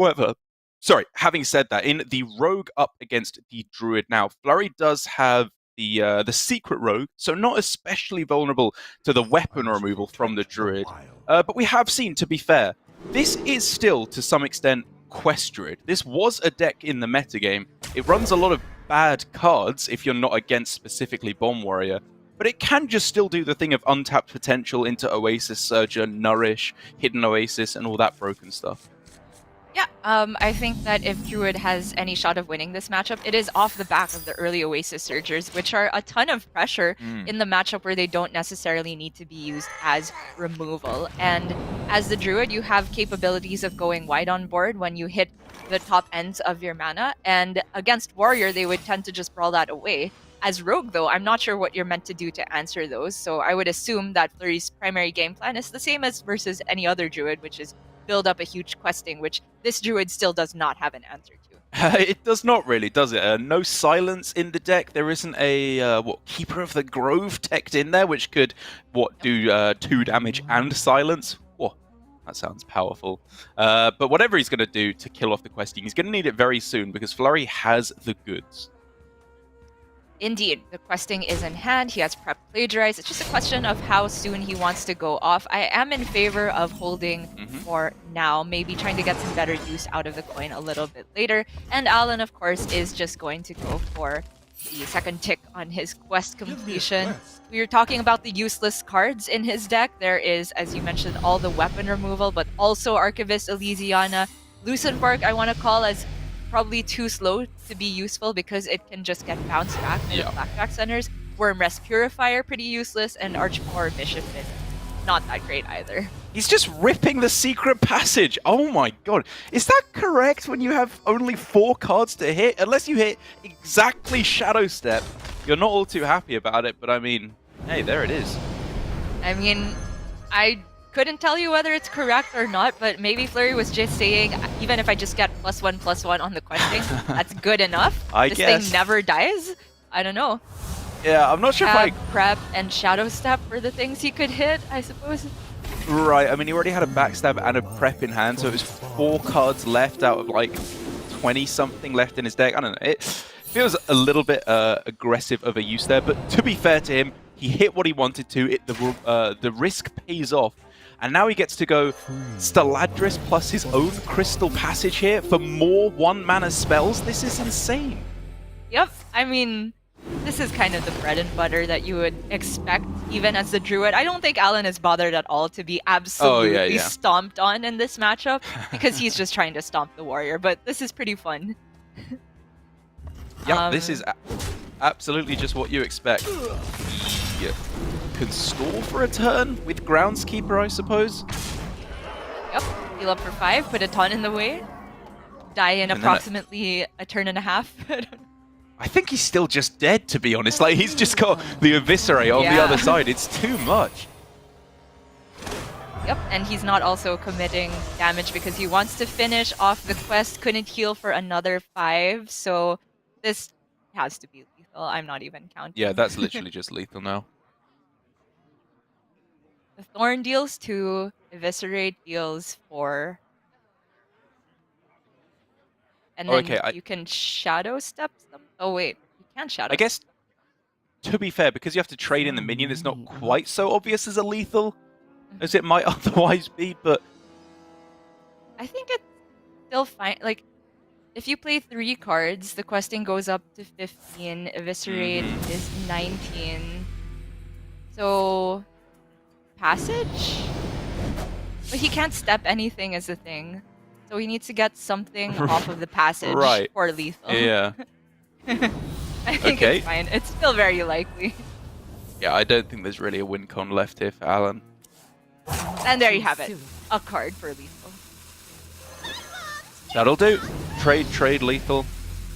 However, sorry, having said that, in the Rogue up against the Druid now, Flurry does have the secret Rogue, so not especially vulnerable to the weapon removal from the Druid. But we have seen, to be fair, this is still, to some extent, Quest Druid. This was a deck in the metagame. It runs a lot of bad cards if you're not against specifically Bomb Warrior, but it can just still do the thing of untapped potential into Oasis Surger, Nourish, Hidden Oasis, and all that broken stuff. Yeah, I think that if Druid has any shot of winning this matchup, it is off the back of the early Oasis Surgers, which are a ton of pressure in the matchup where they don't necessarily need to be used as removal. And as the Druid, you have capabilities of going wide on board when you hit the top ends of your mana, and against Warrior, they would tend to just brawl that away. As Rogue, though, I'm not sure what you're meant to do to answer those, so I would assume that Flurry's primary game plan is the same as versus any other Druid, which is build up a huge questing, which this Druid still does not have an answer to. It does not really, does it? No silence in the deck. There isn't a Keeper of the Grove teched in there, which could do 2 damage and silence. Whoa, that sounds powerful. But whatever he's going to do to kill off the questing, he's going to need it very soon because Flurry has the goods. Indeed, the questing is in hand. He has prepped Plagiarize. It's just a question of how soon he wants to go off. I am in favor of holding for now, maybe trying to get some better use out of the coin a little bit later. And Alan, of course, is just going to go for the second tick on his quest completion. We were talking about the useless cards in his deck. There is, as you mentioned, all the weapon removal, but also Archivist Elysiana. Lucent Bark I want to call as probably too slow to be useful because it can just get bounced back to the Blackjack centers. Wormrest Purifier, pretty useless, and Archpower Bishopman, not that great either. He's just ripping the secret passage. Oh my god. Is that correct when you have only 4 cards to hit? Unless you hit exactly Shadow Step, you're not all too happy about it, but I mean, hey, there it is. I mean, I couldn't tell you whether it's correct or not, but maybe Flurry was just saying, even if I just get +1/+1 on the questing, that's good enough. This thing never dies? I don't know. Yeah, I'm not sure if I... Prep and Shadow Step were the things he could hit, I suppose. Right, I mean, he already had a Backstab and a Prep in hand, so it was 4 cards left out of like 20-something left in his deck. I don't know. It feels a little bit aggressive of a use there, but to be fair to him, he hit what he wanted to. The risk pays off. And now he gets to go Steladris plus his own Crystal Passage here for more 1-mana spells. This is insane. Yep, I mean, this is kind of the bread and butter that you would expect even as the Druid. I don't think Alan is bothered at all to be absolutely stomped on in this matchup because he's just trying to stomp the Warrior, but this is pretty fun. Yeah, this is absolutely just what you expect. Yeah. Can stall for a turn with Groundskeeper, I suppose. Yep, heal up for 5, put a ton in the way. Die in approximately a turn and a half. I think he's still just dead, to be honest. Like, he's just got the Eviscerate on the other side. It's too much. Yep, and he's not also committing damage because he wants to finish off the quest. Couldn't heal for another 5, so this has to be lethal. I'm not even counting. Yeah, that's literally just lethal now. The Thorn deals 2, Eviscerate deals 4. And then you can Shadow Step them. Oh wait, you can't Shadow. I guess, to be fair, because you have to trade in the minion, it's not quite so obvious as a lethal as it might otherwise be, but... I think it's still fine. Like, if you play 3 cards, the questing goes up to 15, Eviscerate is 19. So... Passage? But he can't step anything as a thing. So he needs to get something off of the passage for lethal. Yeah. I think it's fine. It's still very likely. Yeah, I don't think there's really a win con left here for Alan. And there you have it. A card for lethal. That'll do. Trade, lethal.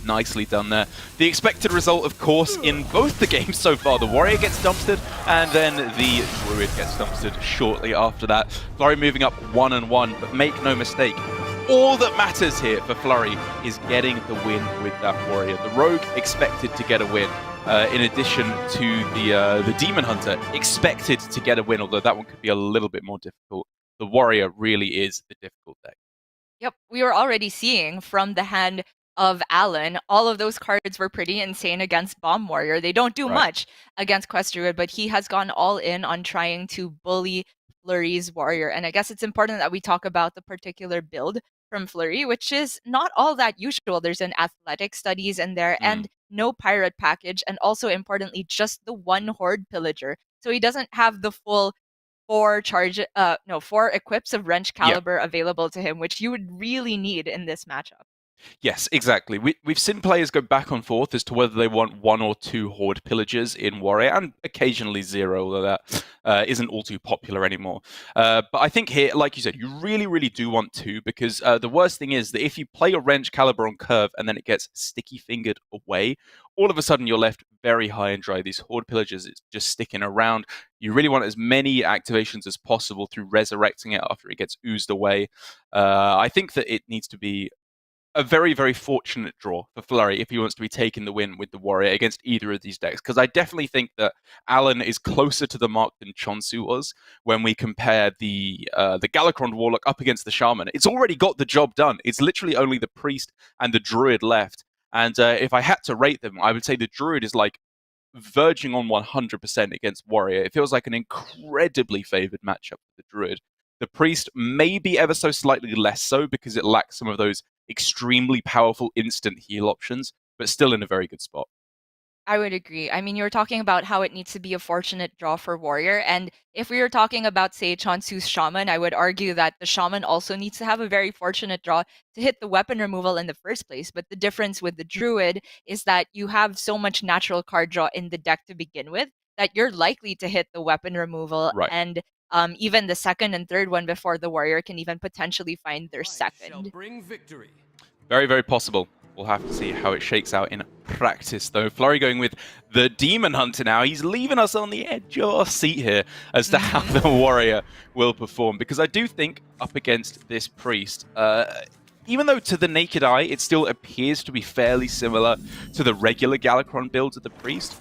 Nicely done there. The expected result, of course, in both the games so far. The Warrior gets dumpstered, and then the Druid gets dumpstered shortly after that. Flurry moving up 1-1, but make no mistake, all that matters here for Flurry is getting the win with that Warrior. The Rogue expected to get a win, in addition to the Demon Hunter expected to get a win, although that one could be a little bit more difficult. The Warrior really is the difficult deck. Yep, we were already seeing from the hand of Alan, all of those cards were pretty insane against Bomb Warrior. They don't do Right. much against Quest Druid, but he has gone all in on trying to bully Flurry's Warrior. And I guess it's important that we talk about the particular build from Flurry, which is not all that usual. There's an athletic studies in there and no pirate package, and also importantly, just the one Horde Pillager. So he doesn't have the full four equips of Wrench Yeah. Caliber available to him, which you would really need in this matchup. Yes, exactly. We've seen players go back and forth as to whether they want 1 or 2 Horde Pillagers in Warrior, and occasionally 0, although that isn't all too popular anymore. But I think here, like you said, you really, really do want 2, because the worst thing is that if you play your Wrench Caliber on curve and then it gets sticky-fingered away, all of a sudden you're left very high and dry. These Horde Pillagers, it's just sticking around. You really want as many activations as possible through resurrecting it after it gets oozed away. I think that it needs to be a very, very fortunate draw for Flurry if he wants to be taking the win with the Warrior against either of these decks. Because I definitely think that Alan is closer to the mark than Chonsu was when we compare the Galakron Warlock up against the Shaman. It's already got the job done. It's literally only the Priest and the Druid left. And if I had to rate them, I would say the Druid is like verging on 100% against Warrior. It feels like an incredibly favored matchup for the Druid. The Priest may be ever so slightly less so because it lacks some of those extremely powerful instant heal options, but still in a very good spot. I would agree. I mean, you were talking about how it needs to be a fortunate draw for Warrior, and if we were talking about, say, Chonsu's Shaman, I would argue that the Shaman also needs to have a very fortunate draw to hit the weapon removal in the first place. But the difference with the Druid is that you have so much natural card draw in the deck to begin with that you're likely to hit the weapon removal, Right. and even the second and third one before the Warrior can even potentially find their second. Bring victory. Very, very possible. We'll have to see how it shakes out in practice, though. Flurry going with the Demon Hunter now. He's leaving us on the edge of our seat here as to how the Warrior will perform. Because I do think up against this Priest, even though to the naked eye it still appears to be fairly similar to the regular Galakron builds of the Priest,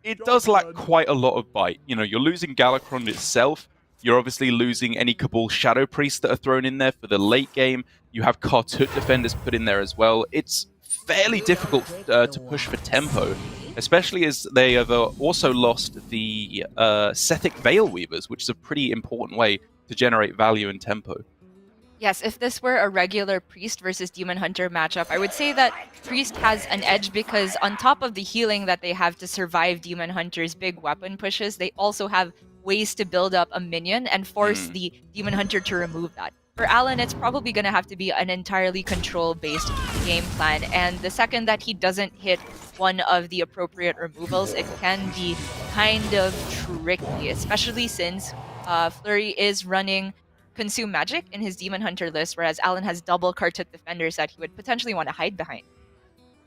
it does lack quite a lot of bite. You know, you're losing Galakron itself. You're obviously losing any Cabal Shadow Priests that are thrown in there for the late game. You have Kartut defenders put in there as well. It's fairly difficult to push for tempo, especially as they have also lost the Sethic Veil Weavers, which is a pretty important way to generate value and tempo. Yes, if this were a regular Priest versus Demon Hunter matchup, I would say that Priest has an edge because on top of the healing that they have to survive Demon Hunter's big weapon pushes, they also have ways to build up a minion and force the Demon Hunter to remove that. For Alan, it's probably going to have to be an entirely control-based game plan, and the second that he doesn't hit one of the appropriate removals, it can be kind of tricky, especially since Flurry is running Consume Magic in his Demon Hunter list, whereas Alan has double Kartut defenders that he would potentially want to hide behind.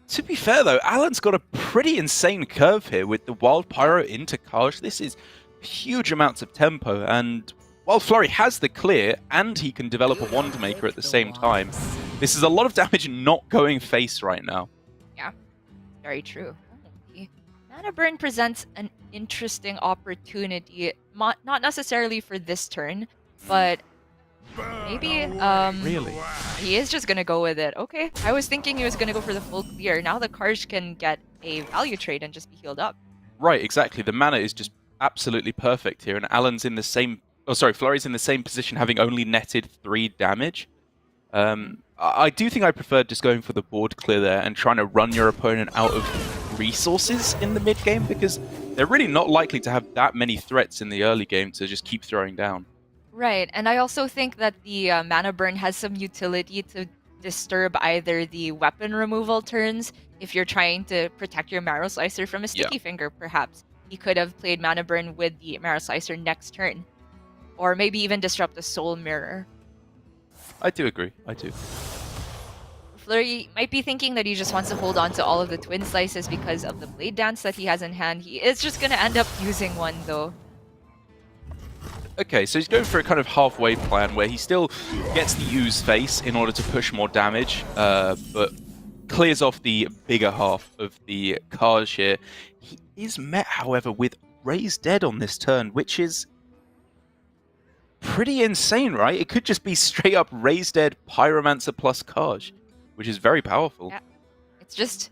To be fair, though, Alan's got a pretty insane curve here with the Wild Pyro into Kaj. This is huge amounts of tempo, and while Flurry has the clear and he can develop a Wand Maker at the same time, this is a lot of damage not going face right now. Yeah, very true. Mana Burn presents an interesting opportunity, not necessarily for this turn, but maybe Really? he is just gonna go with it. Okay, I was thinking he was gonna go for the full clear. Now the Karj can get a value trade and just be healed up. Right, exactly. The mana is just absolutely perfect here, and Alan's in the same... Oh, sorry, Flurry's in the same position, having only netted 3 damage. I do think I preferred just going for the board clear there and trying to run your opponent out of resources in the mid game, because they're really not likely to have that many threats in the early game to just keep throwing down. Right, and I also think that the Mana Burn has some utility to disturb either the weapon removal turns, if you're trying to protect your Marrow Slicer from a Sticky Finger, perhaps. He could have played Mana Burn with the Marrow Slicer next turn. Or maybe even disrupt the Soul Mirror. I do agree, I do. Flurry might be thinking that he just wants to hold on to all of the Twin Slices because of the Blade Dance that he has in hand. He is just going to end up using one, though. Okay, so he's going for a kind of halfway plan where he still gets the Ooze face in order to push more damage, but clears off the bigger half of the Kaj here. He is met, however, with Raise Dead on this turn, which is pretty insane, right? It could just be straight up Raise Dead Pyromancer plus Kaj, which is very powerful. Yeah. It's just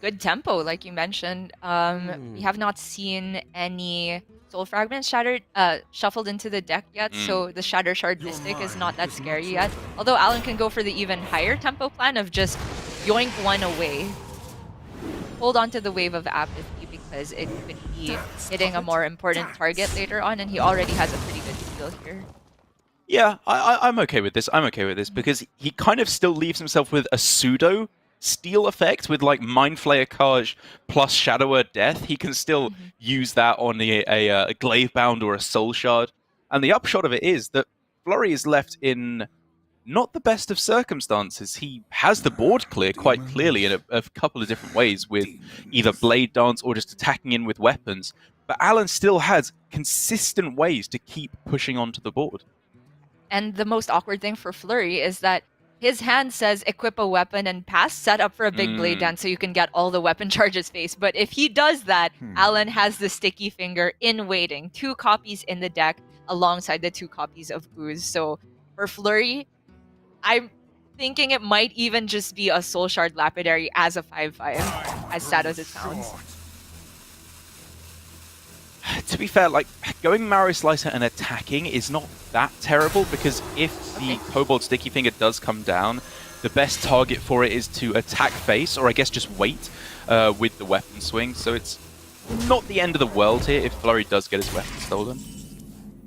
good tempo, like you mentioned. We have not seen any soul fragments shuffled into the deck yet, so the Shatter Shard Mystic is not that scary yet. Although Alan can go for the even higher tempo plan of just yoink one away. Hold on to the Wave of Apathy because it could be hitting a more important target later on, and he already has a pretty good steal here. Yeah, I'm okay with this. I'm okay with this because he kind of still leaves himself with a pseudo steal effect with like Mind Flayer Kaj plus Shadower Death. He can still use that on a Glaive Bound or a Soul Shard. And the upshot of it is that Flurry is left in not the best of circumstances. He has the board clear quite clearly in a couple of different ways with either Blade Dance or just attacking in with weapons. But Alan still has consistent ways to keep pushing onto the board. And the most awkward thing for Flurry is that his hand says equip a weapon and pass, set up for a big blade dance so you can get all the weapon charges faced. But if he does that, Alan has the sticky finger in waiting. 2 copies in the deck alongside the 2 copies of Ooze. So for Flurry, I'm thinking it might even just be a Soul Shard Lapidary as a 5/5, as sad as it sounds. To be fair, like, going Marrow Slicer and attacking is not that terrible, because if the Kobold Sticky Finger does come down, the best target for it is to attack face, or I guess just wait with the weapon swing, so it's not the end of the world here if Flurry does get his weapon stolen.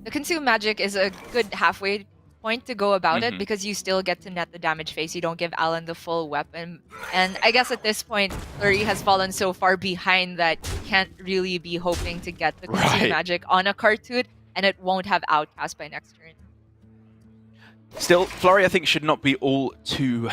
The Consume Magic is a good halfway point to go about it, because you still get to net the damage face. You don't give Alan the full weapon. And I guess at this point, Flurry has fallen so far behind that you can't really be hoping to get the Consume Magic on a Cartoon, and it won't have Outcast by next turn. Still, Flurry, I think, should not be all too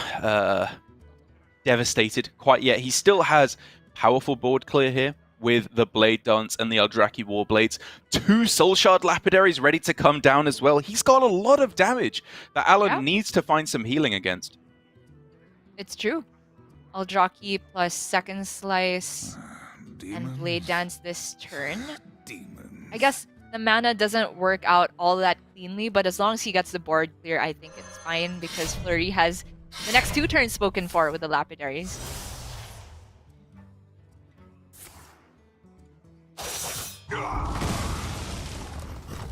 devastated quite yet. He still has powerful board clear here with the Blade Dance and the Eldraki Warblades. 2 Soul Shard Lapidaries ready to come down as well. He's got a lot of damage that Alan needs to find some healing against. It's true. Eldraki plus Second Slice and Blade Dance this turn. I guess the mana doesn't work out all that cleanly, but as long as he gets the board clear, I think it's fine, because Flurry has the next 2 turns spoken for with the Lapidaries.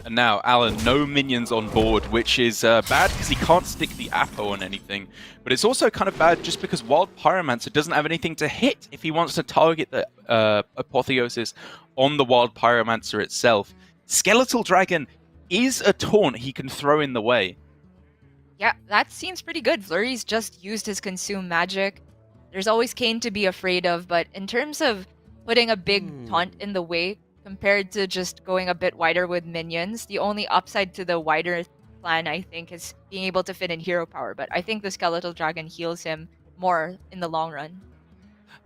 And now, Alan, no minions on board, which is bad because he can't stick the Apo on anything. But it's also kind of bad just because Wild Pyromancer doesn't have anything to hit if he wants to target the Apotheosis on the Wild Pyromancer itself. Skeletal Dragon is a taunt he can throw in the way. Yeah, that seems pretty good. Flurry's just used his Consume Magic. There's always Kayn to be afraid of, but in terms of putting a big taunt in the way, compared to just going a bit wider with minions, the only upside to the wider plan, I think, is being able to fit in hero power. But I think the Skeletal Dragon heals him more in the long run.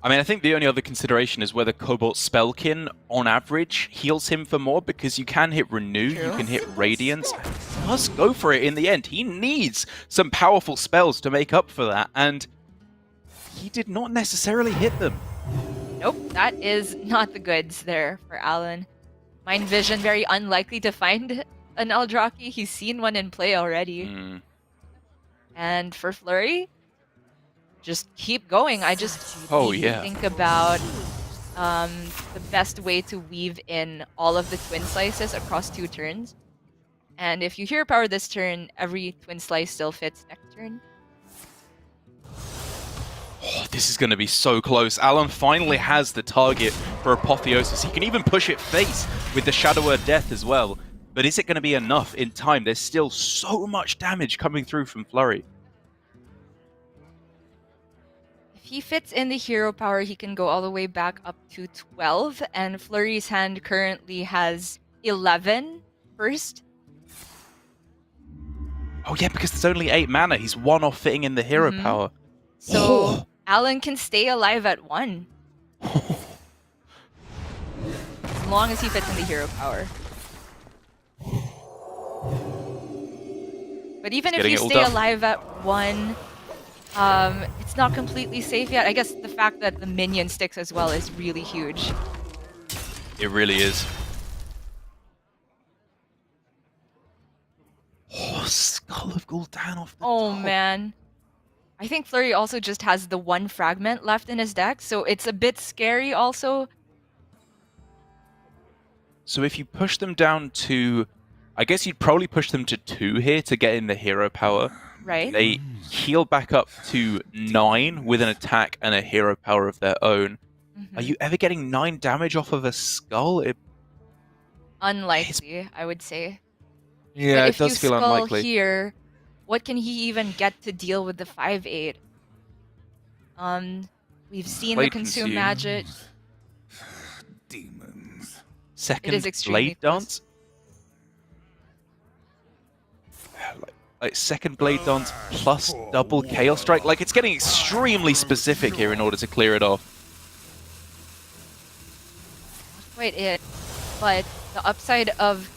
I mean, I think the only other consideration is whether Cobalt Spellkin, on average, heals him for more, because you can hit Renew, you can hit Radiance. Must go for it in the end. He needs some powerful spells to make up for that, and he did not necessarily hit them. Nope, that is not the goods there for Alan. Mind Vision, very unlikely to find an Eldraki. He's seen one in play already. And for Flurry, just keep going. I just think about the best way to weave in all of the Twin Slices across 2 turns. And if you hero power this turn, every Twin Slice still fits next turn. Oh, this is going to be so close. Alan finally has the target for Apotheosis. He can even push it face with the Shadower Death as well. But is it going to be enough in time? There's still so much damage coming through from Flurry. If he fits in the hero power, he can go all the way back up to 12. And Flurry's hand currently has 11 first. Oh yeah, because there's only 8 mana. He's 1 off fitting in the hero power. So Alan can stay alive at 1. As long as he fits in the hero power. But even if you stay alive at 1, it's not completely safe yet. I guess the fact that the minion sticks as well is really huge. It really is. Skull of Gul'dan off the Oh top. man. I think Flurry also just has the one fragment left in his deck, so it's a bit scary also. So if you push them down to... I guess you'd probably push them to 2 here to get in the hero power. Right. They heal back up to 9 with an attack and a hero power of their own. Are you ever getting 9 damage off of a skull? Unlikely, I would say. Yeah, but it does feel unlikely. If you skull here, what can he even get to deal with the 5/8? We've seen the consume magic. Demons. Second It is extremely blade dance. Like second blade dance plus double chaos strike. Like it's getting extremely specific here in order to clear it off. Not quite it, but the upside of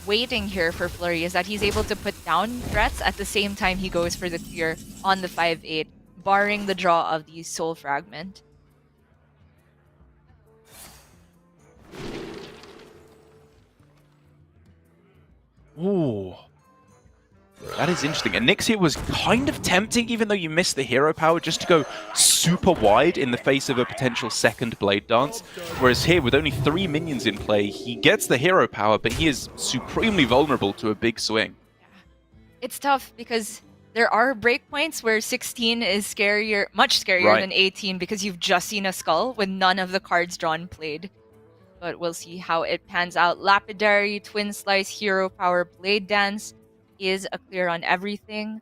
waiting here for Flurry is that he's able to put down threats at the same time he goes for the clear on the 5/8, barring the draw of the soul fragment. Ooh. That is interesting. And Nyx here was kind of tempting, even though you missed the hero power, just to go super wide in the face of a potential second blade dance. Whereas here, with only 3 minions in play, he gets the hero power, but he is supremely vulnerable to a big swing. It's tough because there are breakpoints where 16 is scarier, much scarier than 18 because you've just seen a skull with none of the cards drawn played. But we'll see how it pans out. Lapidary, Twin Slice, Hero Power, Blade Dance is a clear on everything.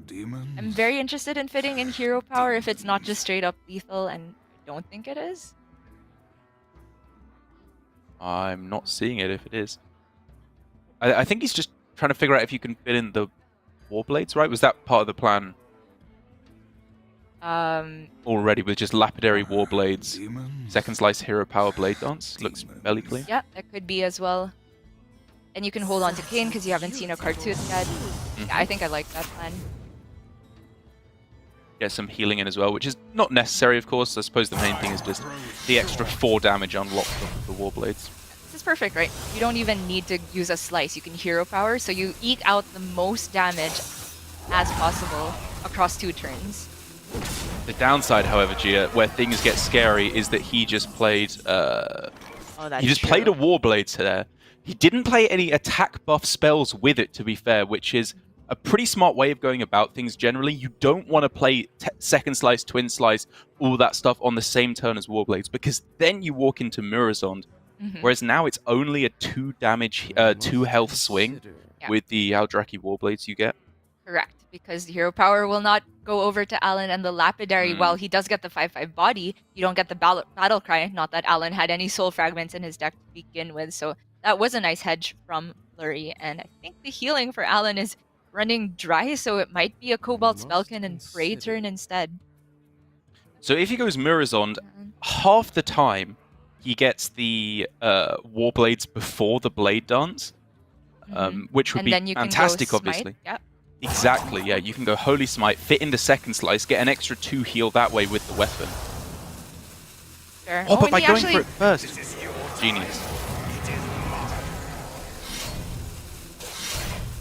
Demons. I'm very interested in fitting in Hero Power if it's not just straight up lethal, and I don't think it is. I'm not seeing it if it is. I think he's just trying to figure out if you can fit in the Warblades, right? Was that part of the plan? Already with just Lapidary Warblades, Second Slice Hero Power Blade Dance. Looks fairly clean. Yeah, that could be as well. And you can hold on to Kane because you haven't seen a Cartooth yet. Yeah, I think I like that plan. Get some healing in as well, which is not necessary, of course. I suppose the main thing is just the extra 4 damage unlocked of the Warblades. This is perfect, right? You don't even need to use a slice. You can hero power, so you eke out the most damage as possible across 2 turns. The downside, however, Gia, where things get scary, is that he just played Oh, that's he just true. played a Warblade there. He didn't play any attack buff spells with it, to be fair, which is a pretty smart way of going about things generally. You don't want to play Second Slice, Twin Slice, all that stuff on the same turn as Warblades, because then you walk into Murozond. Whereas now it's only a 2 damage, 2 health swing with the Aldraki Warblades you get. Correct, because the hero power will not go over to Alan, and the Lapidary, while he does get the 5/5 body, you don't get the battle cry. Not that Alan had any soul fragments in his deck to begin with, so that was a nice hedge from Flurry. And I think the healing for Alan is running dry, so it might be a Cobalt Spellkin and Prey turn instead. So if he goes Murozond, half the time he gets the Warblades before the Blade Dance, which would And be then you can fantastic, go Smite. obviously. Yep. Exactly, yeah. You can go Holy Smite, fit in the Second Slice, get an extra 2 heal that way with the weapon. Sure. Oh, but and by he going actually for it first. Genius.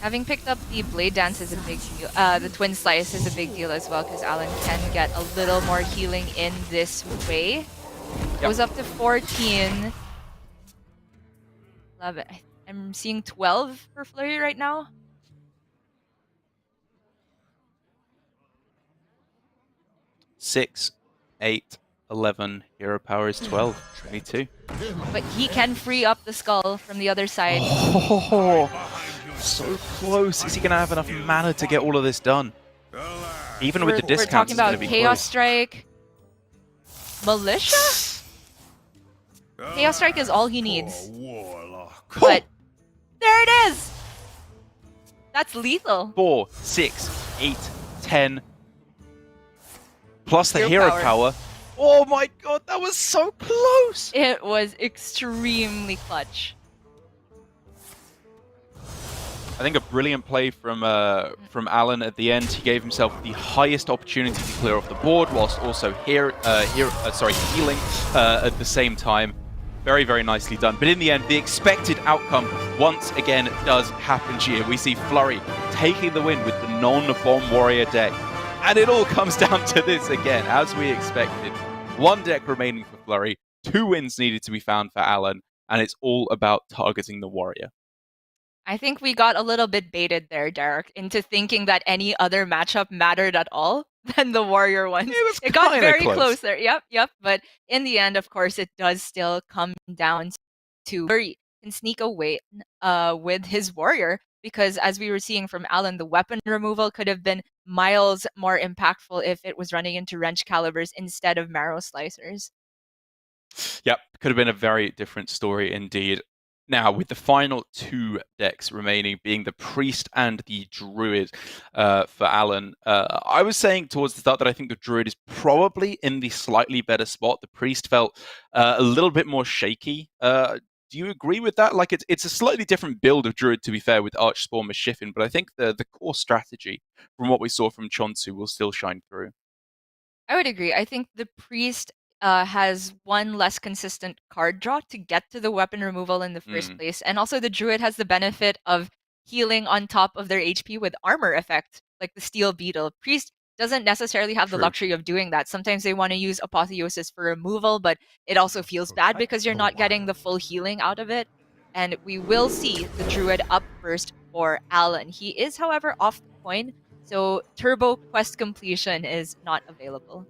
Having picked up the Blade Dance is a big deal. The Twin Slice is a big deal as well, because Alan can get a little more healing in this way. Goes up to 14. Love it. I'm seeing 12 for Flurry right now. Six, 8, 11. Hero power is 12. 22. But he can free up the skull from the other side. Oh, so close. Is he going to have enough mana to get all of this done? Even with the We're discounts, talking it's going about to be Chaos close. Strike. Militia? Chaos Strike is all he needs. But there it is! That's lethal. 4, 6, 8, 10. Plus the Hero hero power. power. Oh my god, that was so close! It was extremely clutch. I think a brilliant play from Alan at the end. He gave himself the highest opportunity to clear off the board, whilst also healing at the same time. Very, very nicely done. But in the end, the expected outcome once again does happen here. We see Flurry taking the win with the non-Bomb Warrior deck. And it all comes down to this again, as we expected. One deck remaining for Flurry, 2 wins needed to be found for Alan, and it's all about targeting the Warrior. I think we got a little bit baited there, Derek, into thinking that any other matchup mattered at all than the Warrior ones. It got very close there. Yep. But in the end, of course, it does still come down to Flurry can sneak away with his Warrior, because as we were seeing from Alan, the weapon removal could have been miles more impactful if it was running into Wrench Calibers instead of Marrow Slicers. Yep, could have been a very different story indeed. Now, with the final 2 decks remaining, being the Priest and the Druid for Alan, I was saying towards the start that I think the Druid is probably in the slightly better spot. The Priest felt a little bit more shaky. Do you agree with that? Like, it's a slightly different build of Druid, to be fair, with Archspawn Mashifin, but I think the core strategy from what we saw from Chonsu will still shine through. I would agree. I think the Priest has one less consistent card draw to get to the weapon removal in the first place. And also the Druid has the benefit of healing on top of their HP with armor effect, like the Steel Beetle. Priest doesn't necessarily have the luxury of doing that. Sometimes they want to use Apotheosis for removal, but it also feels bad because you're not getting the full healing out of it. And we will see the Druid up first for Alan. He is, however, off the coin, so Turbo Quest completion is not available.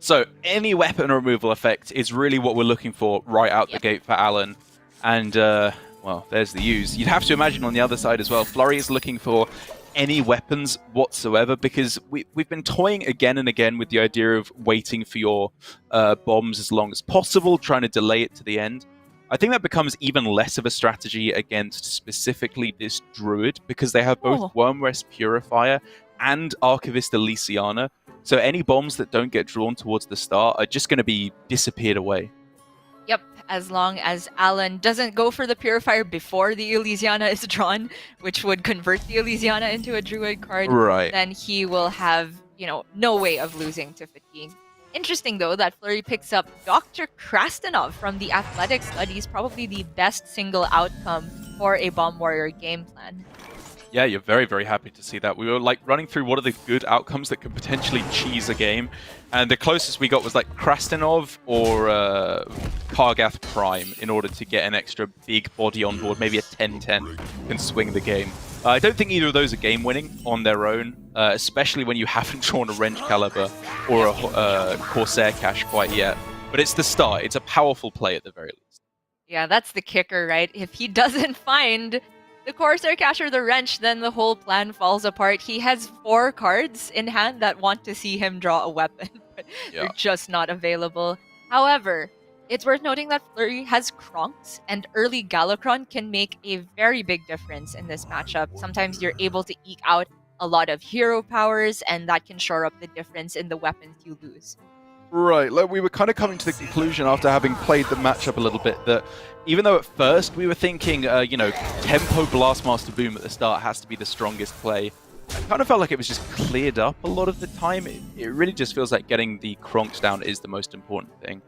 So any weapon removal effect is really what we're looking for right out the gate for Alan. And, well, there's the use. You'd have to imagine on the other side as well, Flurry is looking for any weapons whatsoever, because we've been toying again and again with the idea of waiting for your bombs as long as possible, trying to delay it to the end. I think that becomes even less of a strategy against specifically this Druid, because they have both Wormrest Purifier and Archivist Elysiana. So any bombs that don't get drawn towards the start are just going to be disappeared away. Yep, as long as Alan doesn't go for the Purifier before the Elysiana is drawn, which would convert the Elysiana into a Druid card, then he will have, no way of losing to Fatigue. Interesting, though, that Flurry picks up Dr. Krastenov from the Athletic Studies, probably the best single outcome for a Bomb Warrior game plan. Yeah, you're very, very happy to see that. We were like running through what are the good outcomes that could potentially cheese a game, and the closest we got was like Krastenov or Kargath Prime in order to get an extra big body on board. Maybe a 10-10 can swing the game. I don't think either of those are game-winning on their own, especially when you haven't drawn a Wrench Caliber or a Corsair Cache quite yet. But it's the start. It's a powerful play at the very least. Yeah, that's the kicker, right? If he doesn't find the Corsair Cache or the Wrench, then the whole plan falls apart. He has 4 cards in hand that want to see him draw a weapon, but they're just not available. However, it's worth noting that Flurry has Kronks, and early Galakron can make a very big difference in this matchup. Sometimes you're able to eke out a lot of hero powers, and that can shore up the difference in the weapons you lose. Right, like we were kind of coming to the conclusion after having played the matchup a little bit that even though at first we were thinking, Tempo Blastmaster Boom at the start has to be the strongest play, I kind of felt like it was just cleared up a lot of the time. It really just feels like getting the Kronks down is the most important thing.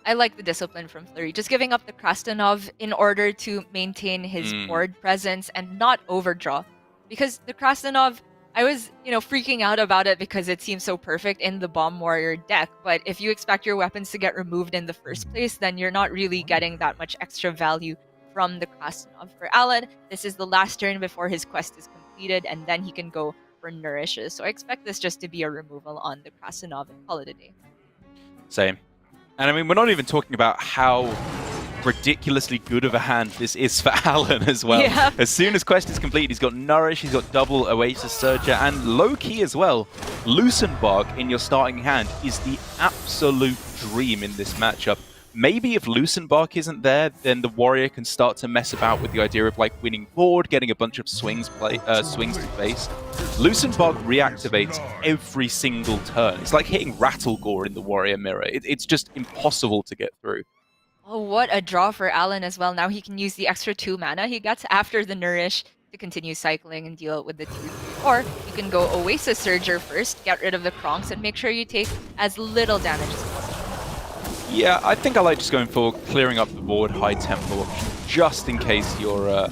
I like the discipline from Flurry, just giving up the Krastenov in order to maintain his board presence and not overdraw. Because the Krastenov, I was, freaking out about it because it seems so perfect in the Bomb Warrior deck, but if you expect your weapons to get removed in the first place, then you're not really getting that much extra value from the Krastenov. For Alan, this is the last turn before his quest is completed, and then he can go for Nourishes. So I expect this just to be a removal on the Krastenov and call it a day. Same. And I mean, we're not even talking about how ridiculously good of a hand this is for Alan as well. Yeah. As soon as quest is complete, he's got Nourish, he's got double Oasis Surger, and low-key as well, Loosen Bark in your starting hand is the absolute dream in this matchup. Maybe if Loosen Bark isn't there, then the Warrior can start to mess about with the idea of like winning board, getting a bunch of swings to face. Loosen Bark reactivates every single turn. It's like hitting Rattlegore in the Warrior Mirror. It's just impossible to get through. Oh, what a draw for Alan as well. Now he can use the extra 2 mana he gets after the Nourish to continue cycling and deal with the 2/3. Or you can go Oasis Surger first, get rid of the Kronks, and make sure you take as little damage as possible. Yeah, I think I like just going for clearing up the board, high tempo option, just in case you're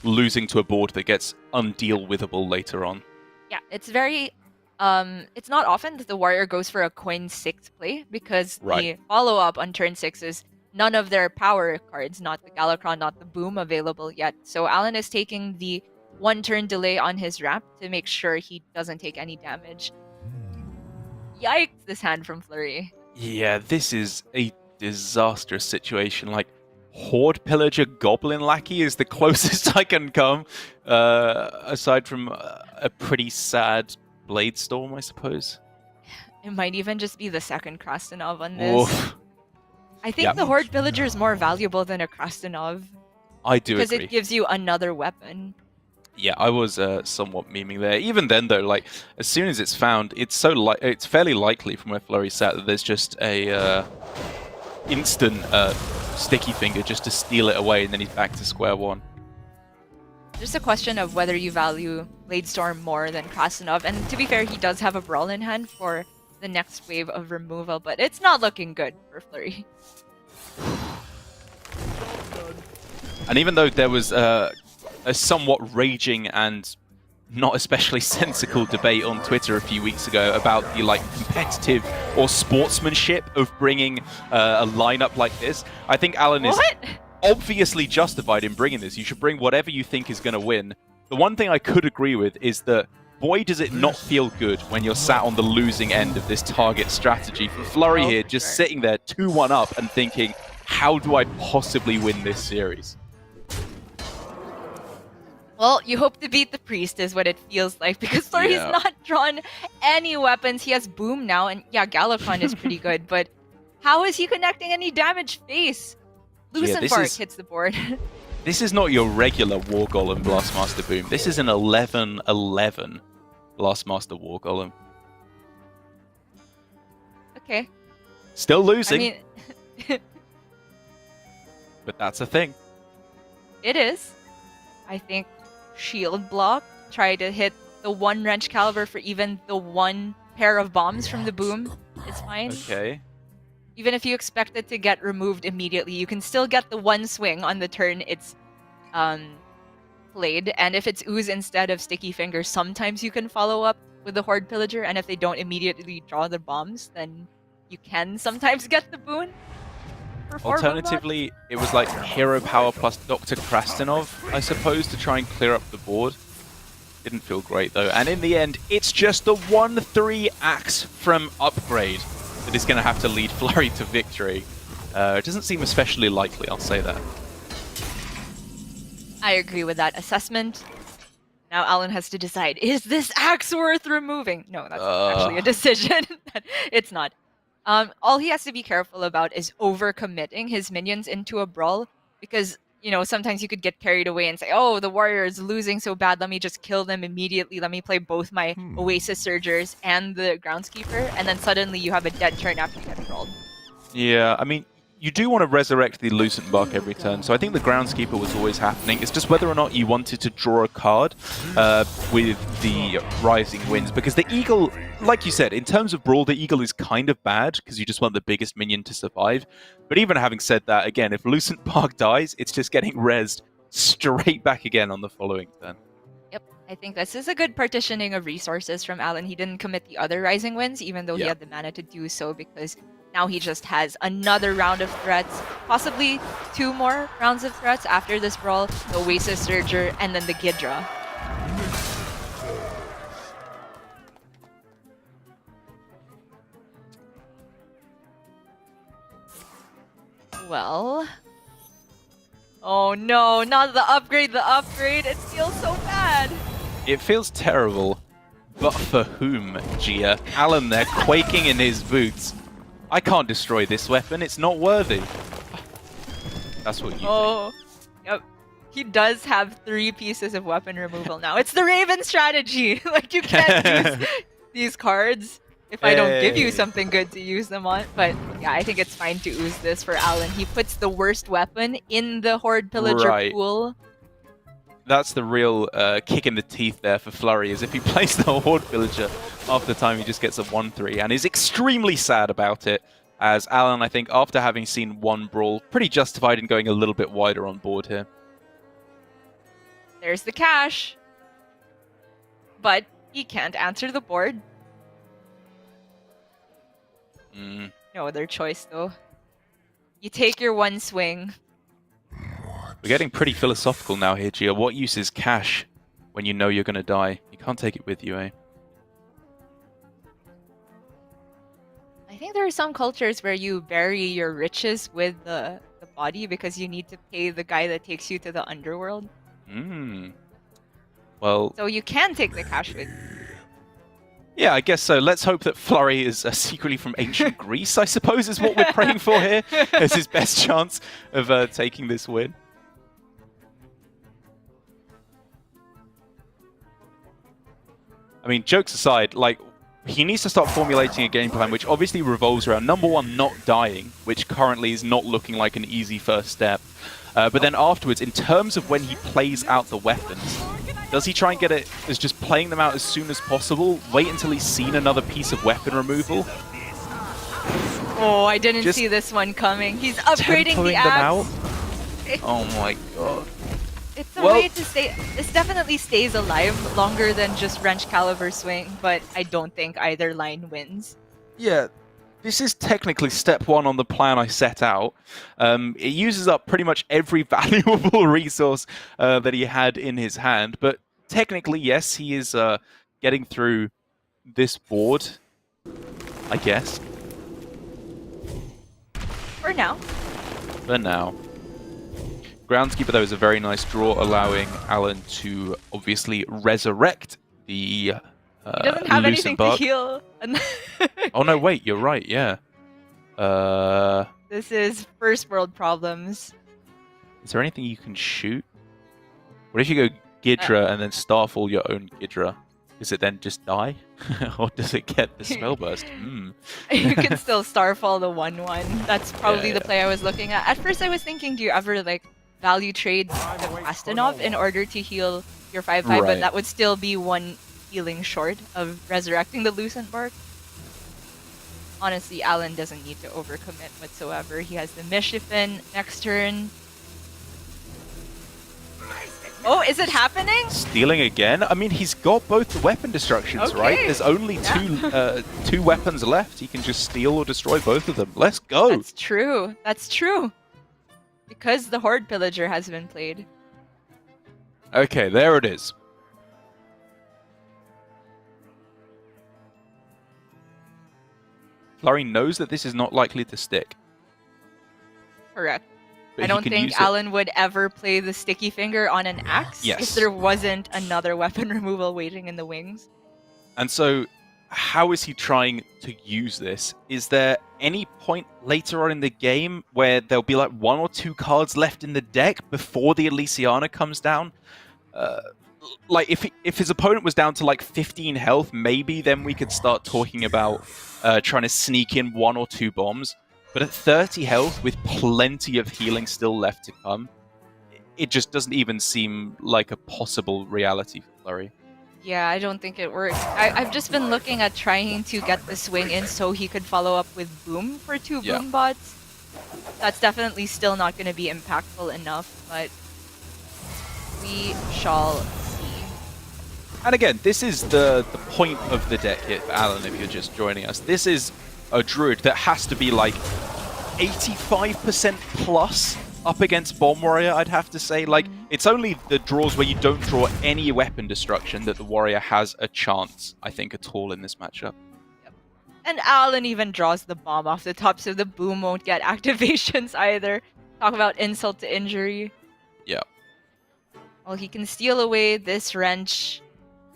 losing to a board that gets undeal-withable later on. Yeah, it's very... it's not often that the warrior goes for a coin 6 play, because the follow-up on turn 6 is none of their power cards, not the Galakron, not the Boom, available yet. So Alan is taking the 1-turn delay on his Wrap to make sure he doesn't take any damage. Yikes, this hand from Flurry. Yeah, this is a disastrous situation. Like, Horde Pillager Goblin Lackey is the closest I can come, aside from a pretty sad Blade Storm, I suppose. It might even just be the second Krastenov on this. Oof. I think the Horde Pillager is more valuable than a Krastenov. I do because agree. It gives you another weapon. Yeah, I was somewhat memeing there. Even then, though, like as soon as it's found, it's it's fairly likely from where Flurry sat that there's just a instant sticky finger just to steal it away, and then he's back to square one. Just a question of whether you value Blade Storm more than Krastenov, and to be fair, he does have a Brawl in hand for the next wave of removal, but it's not looking good for Flurry. And even though there was a somewhat raging and not especially sensical debate on Twitter a few weeks ago about the competitive or sportsmanship of bringing a lineup like this, I think Alan is obviously justified in bringing this. You should bring whatever you think is going to win. The one thing I could agree with is that boy, does it not feel good when you're sat on the losing end of this target strategy. For Flurry here, just sitting there 2-1 up and thinking, how do I possibly win this series? Well, you hope to beat the Priest is what it feels like, because Flurry's not drawn any weapons. He has Boom now, and yeah, Galakron is pretty good, but how is he connecting any damage face? Lucent Bark hits the board. This is not your regular War Golem Blastmaster Boom. This is an 11/11 Blastmaster War Golem. Okay. Still losing. I mean... but that's a thing. It is. I think Shield Block, try to hit the 1 Wrench Caliber for even the 1 pair of bombs from the Boom. It's fine. Okay. Even if you expect it to get removed immediately, you can still get the 1 swing on the turn it's played. And if it's Ooze instead of Sticky Fingers, sometimes you can follow up with the Horde Pillager. And if they don't immediately draw the bombs, then you can sometimes get the boon. Alternatively, it was like Hero Power plus Dr. Krastenov, I suppose, to try and clear up the board. Didn't feel great, though. And in the end, it's just the 1-3 Axe from Upgrade that is going to have to lead Flurry to victory. It doesn't seem especially likely, I'll say that. I agree with that assessment. Now Alan has to decide, is this Axe worth removing? No, that's actually a decision. It's not. All he has to be careful about is overcommitting his minions into a brawl, because, you know, sometimes you could get carried away and say, oh, the warrior is losing so bad, let me just kill them immediately, let me play both my Oasis Surgers and the Groundskeeper, and then suddenly you have a dead turn after you get brawled. Yeah, I mean, you do want to resurrect the Lucent Bark every turn, so I think the Groundskeeper was always happening. It's just whether or not you wanted to draw a card with the Rising Winds, because the Eagle, like you said, in terms of Brawl, the Eagle is kind of bad, because you just want the biggest minion to survive. But even having said that, again, if Lucent Bark dies, it's just getting rezzed straight back again on the following turn. Yep, I think this is a good partitioning of resources from Alan. He didn't commit the other Rising Winds, even though he had the mana to do so, because now he just has another round of threats, possibly 2 more rounds of threats after this brawl, the Oasis Surger, and then the Ghidra. Well... oh no, not the upgrade, it feels so bad! It feels terrible, but for whom, Gia? Alan there, quaking in his boots. I can't destroy this weapon, it's not worthy. That's what you think. Yep. He does have 3 pieces of weapon removal now. It's the Raven strategy! Like, you can't use these cards if I don't give you something good to use them on. But yeah, I think it's fine to ooze this for Alan. He puts the worst weapon in the Horde Pillager pool. That's the real kick in the teeth there for Flurry, is if he plays the Horde Pillager half the time he just gets a 1-3 and is extremely sad about it. as Alan, I think, after having seen one brawl, pretty justified in going a little bit wider on board here. There's the cash. But he can't answer the board. No other choice, though. You take your one swing. We're getting pretty philosophical now here, Gia. What use is cash when you know you're going to die? You can't take it with you, eh? I think there are some cultures where you bury your riches with the body because you need to pay the guy that takes you to the underworld. Well... So you can take the cash with you. Yeah, I guess so. Let's hope that Flurry is secretly from ancient Greece, I suppose, is what we're praying for here as his best chance of taking this win. I mean, jokes aside, like, he needs to start formulating a game plan which obviously revolves around, number one, not dying, which currently is not looking like an easy first step. But then afterwards, in terms of when he plays out the weapons, does he try and get it as just playing them out as soon as possible? Wait until he's seen another piece of weapon removal? Oh, I didn't see this one coming. He's upgrading the axe. Oh my god. It's a way to stay... This definitely stays alive longer than just wrench caliber swing, but I don't think either line wins. Yeah. This is technically step one on the plan I set out. It uses up pretty much every valuable resource that he had in his hand, but technically, yes, he is getting through this board, I guess. For now. For now. Groundskeeper, though, is a very nice draw, allowing Alan to obviously resurrect the he doesn't have anything to heal. Oh no, wait, you're right, yeah. This is first world problems. Is there anything you can shoot? What if you go Gidra and then Starfall your own Gidra? Does it then just die? Or does it get the spell burst? You can still Starfall the 1/1. That's probably the play I was looking at. At first I was thinking, do you ever like value trade the Astanov in order to heal your 5/5, but that would still be one healing short of resurrecting the Lucent Bark. Honestly, Alan doesn't need to overcommit whatsoever. He has the Mischiefin next turn. Oh, is it happening? Stealing again? I mean, he's got both the weapon destructions, right? There's only two weapons left. He can just steal or destroy both of them. Let's go! That's true. That's true. Because the Horde Pillager has been played. Okay, there it is. Flurry knows that this is not likely to stick. Correct. But I don't think Alan would ever play the Sticky Finger on an axe if there wasn't another weapon removal waiting in the wings. And so, how is he trying to use this? Is there any point later on in the game where there'll be like 1 or 2 cards left in the deck before the Elysiana comes down? Like, if his opponent was down to like 15 health, maybe then we could start talking about trying to sneak in 1 or 2 bombs. But at 30 health, with plenty of healing still left to come, it just doesn't even seem like a possible reality for Flurry. Yeah, I don't think it works. I've just been looking at trying to get the swing in so he could follow up with Boom for 2 Boom bots. That's definitely still not going to be impactful enough, but we shall see. And again, this is the point of the deck here for Alan, if you're just joining us. This is a Druid that has to be like 85% plus up against Bomb Warrior, I'd have to say. Like, it's only the draws where you don't draw any weapon destruction that the Warrior has a chance, I think, at all in this matchup. Yep. And Alan even draws the bomb off the top, so the Boom won't get activations either. Talk about insult to injury. Yeah. Well, he can steal away this wrench,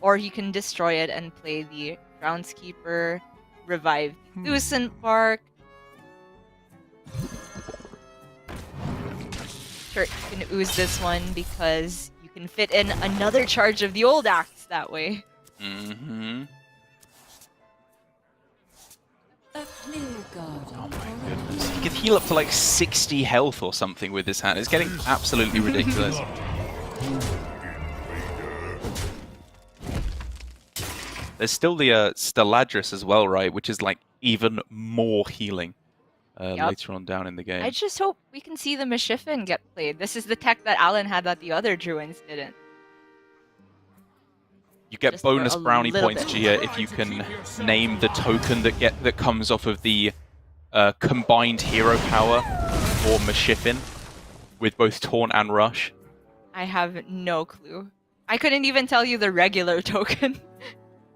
or he can destroy it and play the Groundskeeper, revive Lucent Bark. Sure, you can ooze this one because you can fit in another charge of the old axe that way. Mm-hmm. Oh my goodness. He could heal up to like 60 health or something with his hand. It's getting absolutely ridiculous. There's still the Steladris as well, right? Which is like even more healing. later on down in the game. I just hope we can see the Mashifin get played. This is the tech that Alan had that the other Druids didn't. You get Just for bonus a brownie little points, bit. Gia, if you can name the token that comes off of the combined hero power for Mashifin with both Taunt and Rush. I have no clue. I couldn't even tell you the regular token.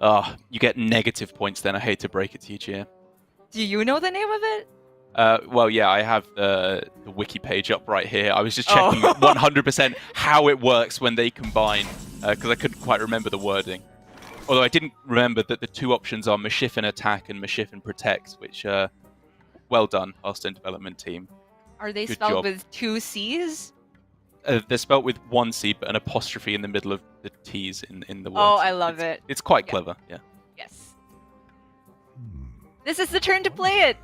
You get negative points then. I hate to break it to you, Gia. Do you know the name of it? Well, yeah, I have the wiki page up right here. I was just checking 100% how it works when they combine, because I couldn't quite remember the wording. Although I didn't remember that the two options are Mashifin Attack and Mashifin Protects, which, well done, Hearthstone development team. Are they Good spelled job. with 2 C's? They're spelled with 1 C, but an apostrophe in the middle of the T's in the words. Oh, I love it. It's quite clever, yeah. Yes. This is the turn to play it.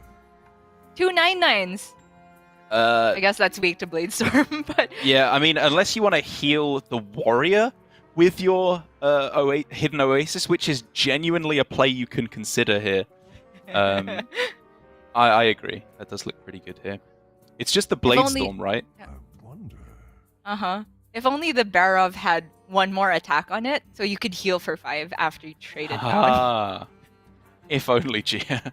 2 9/9s. I guess that's weak to Bladestorm, but yeah, I mean, unless you want to heal the warrior with your hidden oasis, which is genuinely a play you can consider here. I agree. That does look pretty good here. It's just the Bladestorm, right? If only the Barov had one more attack on it, so you could heal for 5 after you traded down. If only, Gia.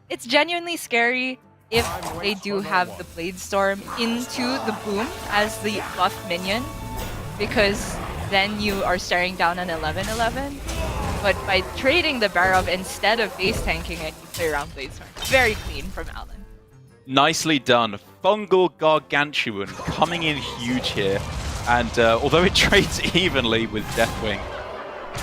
It's genuinely scary if they do have the Bladestorm into the boom as the buff minion, because then you are staring down an 11/11. But by trading the Barov instead of base tanking it, you play around Bladestorm. Very clean from Alan. Nicely done. Fungal Gargantuan coming in huge here. And although it trades evenly with Deathwing,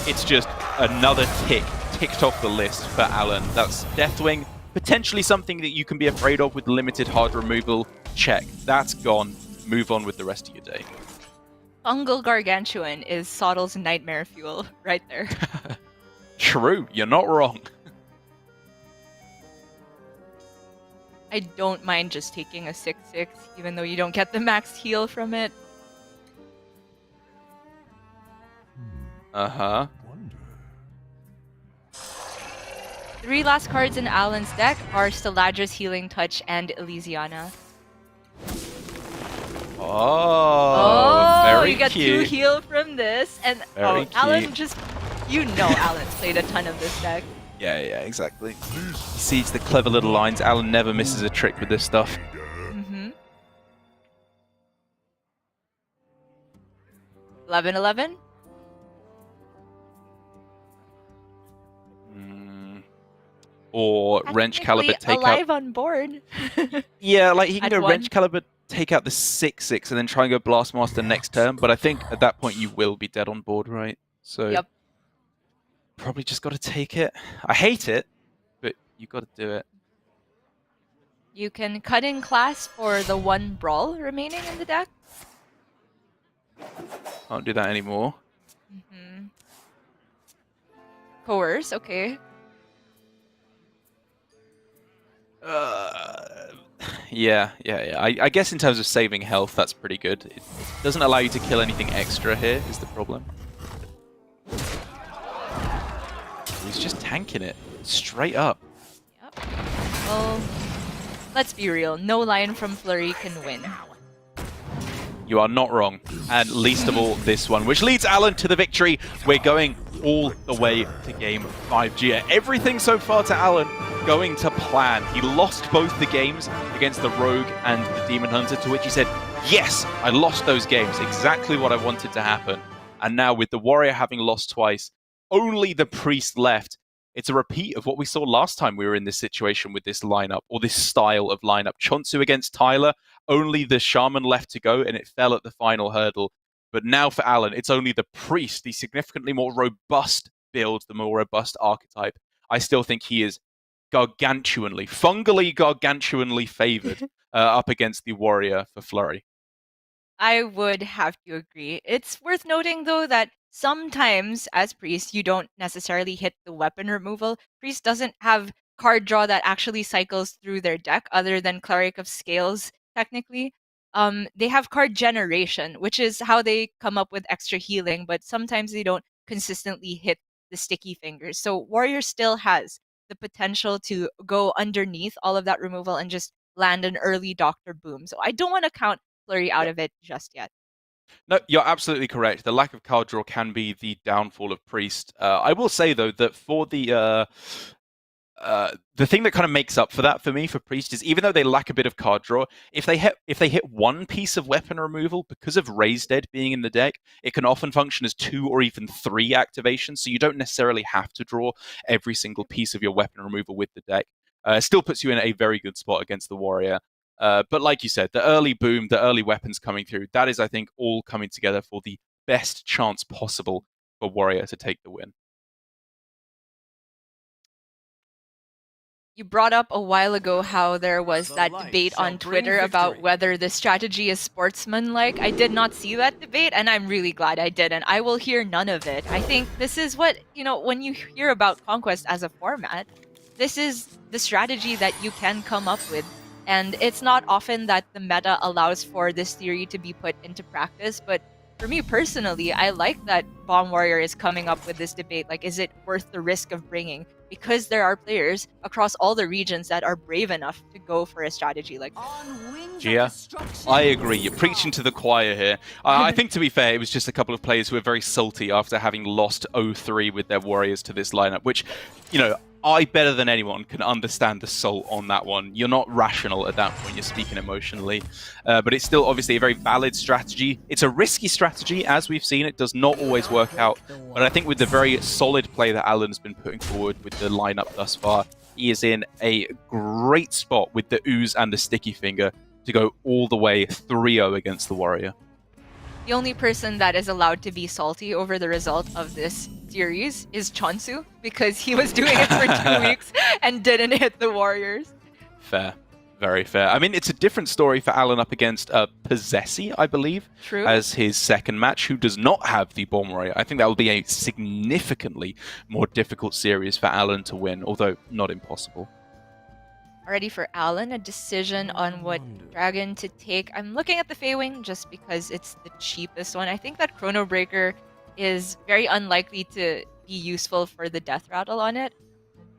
it's just another ticked off the list for Alan. That's Deathwing, potentially something that you can be afraid of with limited hard removal. Check. That's gone. Move on with the rest of your day. Fungal Gargantuan is Sottle's nightmare fuel right there. True. You're not wrong. I don't mind just taking a 6/6, even though you don't get the max heal from it. Uh-huh. 3 last cards in Alan's deck are Stelladra's Healing Touch and Elysiana. Very you get cute. 2 heal from this, and Very cute. Alan just, Alan's played a ton of this deck. Yeah, exactly. He sees the clever little lines. Alan never misses a trick with this stuff. 11/11. Or Wrench Caliber take alive out. on board. Yeah, like he can At go 1. Wrench Caliber, take out the 6/6, and then try and go Blastmaster next turn. But I think at that point you will be dead on board, right? So Yep. probably just got to take it. I hate it, but you got to do it. You can cut in class for the 1 Brawl remaining in the deck. Can't do that anymore. Coerce, okay. Yeah. I guess in terms of saving health, that's pretty good. It doesn't allow you to kill anything extra here, is the problem. He's just tanking it. Straight up. Yep. Well, let's be real. No line from Flurry can win. You are not wrong. And least of all, this one, which leads Alan to the victory. We're going all the way to game 5. Gia. Everything so far to Alan going to plan. He lost both the games against the Rogue and the Demon Hunter, to which he said, yes, I lost those games. Exactly what I wanted to happen. And now with the Warrior having lost twice, only the Priest left. It's a repeat of what we saw last time we were in this situation with this lineup, or this style of lineup. Chonsu against Tyler, only the Shaman left to go, and it fell at the final hurdle. But now for Alan, it's only the Priest, the significantly more robust build, the more robust archetype. I still think he is fungally gargantuanly favored up against the Warrior for Flurry. I would have to agree. It's worth noting, though, that sometimes as Priest, you don't necessarily hit the weapon removal. Priest doesn't have card draw that actually cycles through their deck, other than Cleric of Scales, technically. They have card generation, which is how they come up with extra healing, but sometimes they don't consistently hit the sticky fingers. So Warrior still has the potential to go underneath all of that removal and just land an early Doctor Boom. So I don't want to count Flurry out of it just yet. No, you're absolutely correct. The lack of card draw can be the downfall of Priest. I will say, though, that for the thing that kind of makes up for that for me for Priest is even though they lack a bit of card draw, if they hit one piece of weapon removal because of Raise Dead being in the deck, it can often function as 2 or even 3 activations. So you don't necessarily have to draw every single piece of your weapon removal with the deck. It still puts you in a very good spot against the Warrior. But like you said, the early boom, the early weapons coming through, that is, I think, all coming together for the best chance possible for Warrior to take the win. You brought up a while ago how there was that debate on Twitter about whether the strategy is sportsmanlike. I did not see that debate, and I'm really glad I didn't. I will hear none of it. I think this is what, when you hear about Conquest as a format, this is the strategy that you can come up with. And it's not often that the meta allows for this theory to be put into practice, but for me personally, I like that Bomb Warrior is coming up with this debate. Like, is it worth the risk of bringing? Because there are players across all the regions that are brave enough to go for a strategy like this. Gia, I agree. You're preaching to the choir here. I think, to be fair, it was just a couple of players who were very salty after having lost 0-3 with their Warriors to this lineup, which, I, better than anyone, can understand the salt on that one. You're not rational at that point. You're speaking emotionally. But it's still obviously a very valid strategy. It's a risky strategy, as we've seen. It does not always work out. But I think with the very solid play that Alan's been putting forward with the lineup thus far, he is in a great spot with the Ooze and the Sticky Finger to go all the way 3-0 against the Warrior. The only person that is allowed to be salty over the result of this series is Chonsu, because he was doing it for 2 weeks and didn't hit the Warriors. Fair. Very fair. I mean, it's a different story for Alan up against Possessi, I believe, True. As his second match, who does not have the Bomb Warrior. I think that will be a significantly more difficult series for Alan to win, although not impossible. Already for Alan, a decision on what dragon to take. I'm looking at the Feywing just because it's the cheapest one. I think that Chrono Breaker is very unlikely to be useful for the Death Rattle on it.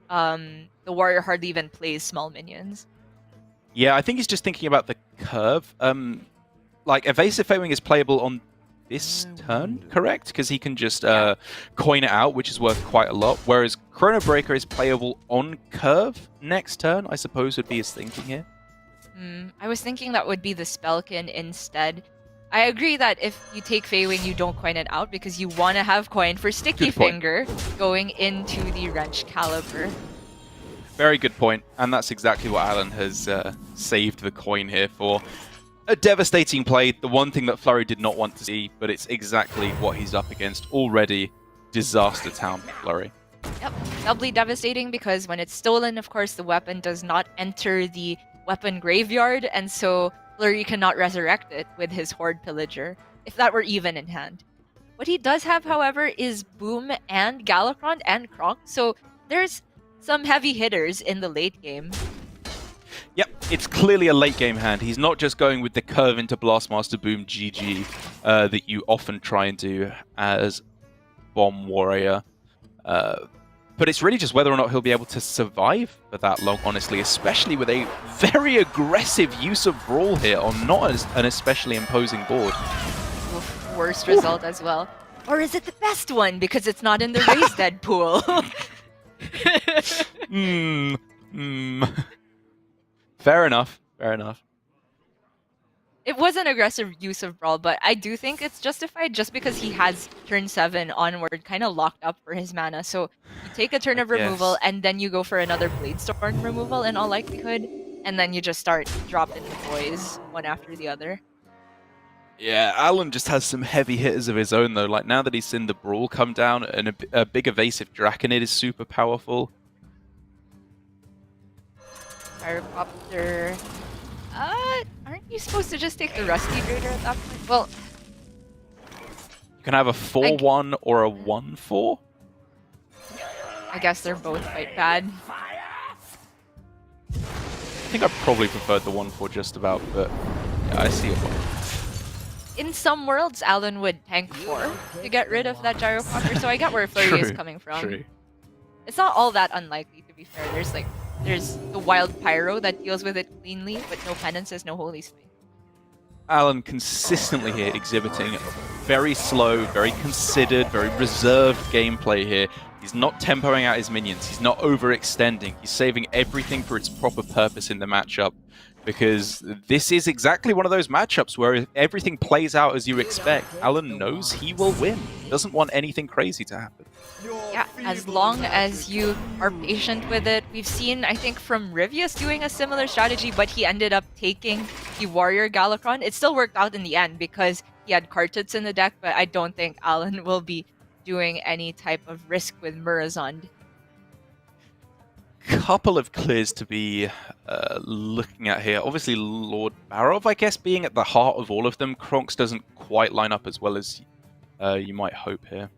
The Warrior hardly even plays small minions. Yeah, I think he's just thinking about the curve. Like, Evasive Feywing is playable on this turn, correct? Because he can just coin it out, which is worth quite a lot. Whereas Chrono Breaker is playable on curve next turn, I suppose would be his thinking here. I was thinking that would be the Spellkin instead. I agree that if you take Feywing, you don't coin it out because you want to have coin for Sticky Finger going into the Wrench Caliber. Very good point, and that's exactly what Alan has saved the coin here for. A devastating play, the one thing that Flurry did not want to see, but it's exactly what he's up against already. Disaster Town Flurry. Yep, doubly devastating because when it's stolen, of course, the weapon does not enter the weapon graveyard, and so Flurry cannot resurrect it with his Horde Pillager, if that were even in hand. What he does have, however, is Boom and Galakron and Kronk, so there's some heavy hitters in the late game. Yep, it's clearly a late game hand. He's not just going with the curve into Blastmaster Boom GG that you often try and do as Bomb Warrior. But it's really just whether or not he'll be able to survive for that long, honestly, especially with a very aggressive use of Brawl here on not an especially imposing board. Worst result as well. Or is it the best one because it's not in the Raise Dead pool? Fair enough. Fair enough. It was an aggressive use of Brawl, but I do think it's justified just because he has turn 7 onward kind of locked up for his mana. So you take a turn of removal and then you go for another Bladestorm removal in all likelihood, and then you just start dropping the boys one after the other. Yeah, Alan just has some heavy hitters of his own though. Like now that he's seen the Brawl come down, and a big evasive Draconid is super powerful. Pyrocopter. Aren't you supposed to just take the Rusty Raider at that point? Well, you can have a 4-1 or a 1-4. I guess they're both quite bad. I think I probably preferred the 1-4 just about, but yeah, I see your point. In some worlds, Alan would tank 4 to get rid of that Gyrocopter, so I get where Flurry is coming from. True. It's not all that unlikely, to be fair. There's the Wild Pyro that deals with it cleanly, but no Penances, no Holy Smite. Alan consistently here exhibiting very slow, very considered, very reserved gameplay here. He's not tempoing out his minions. He's not overextending. He's saving everything for its proper purpose in the matchup, because this is exactly one of those matchups where everything plays out as you expect. Alan knows he will win. He doesn't want anything crazy to happen. Yeah, as long as you are patient with it. We've seen, I think, from Rivius doing a similar strategy, but he ended up taking the Warrior Galakron. It still worked out in the end because he had Kartuts in the deck, but I don't think Alan will be doing any type of risk with Murazond. Couple of clears to be looking at here. Obviously, Lord Barov, I guess, being at the heart of all of them. Kronks doesn't quite line up as well as you might hope here.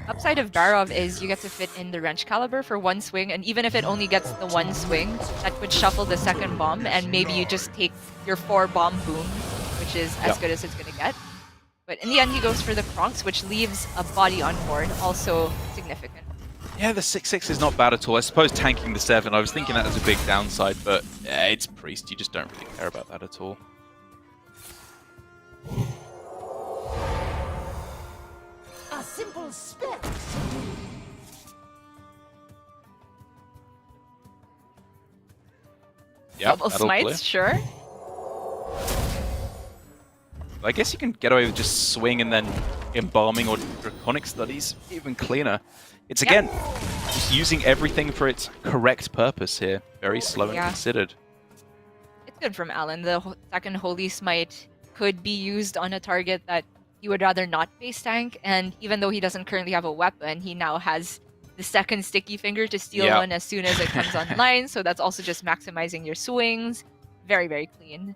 Upside of Barov is you get to fit in the Wrench Caliber for one swing, and even if it only gets the one swing, that would shuffle the second bomb, and maybe you just take your 4-bomb boom, which is as good as it's going to get. But in the end, he goes for the Kronks, which leaves a body on board, also significant. Yeah, the 6/6 is not bad at all. I suppose tanking the 7, I was thinking that as a big downside, but it's Priest. You just don't really care about that at all. A simple spell. Yeah, Double smites, sure. I guess you can get away with just swing and then embalming or draconic studies, even cleaner. It's again just using everything for its correct purpose here. Very slow and considered. It's good from Alan. The second Holy Smite could be used on a target that he would rather not face tank, and even though he doesn't currently have a weapon, he now has the second Sticky Finger to steal one as soon as it comes online, so that's also just maximizing your swings. Very, very clean.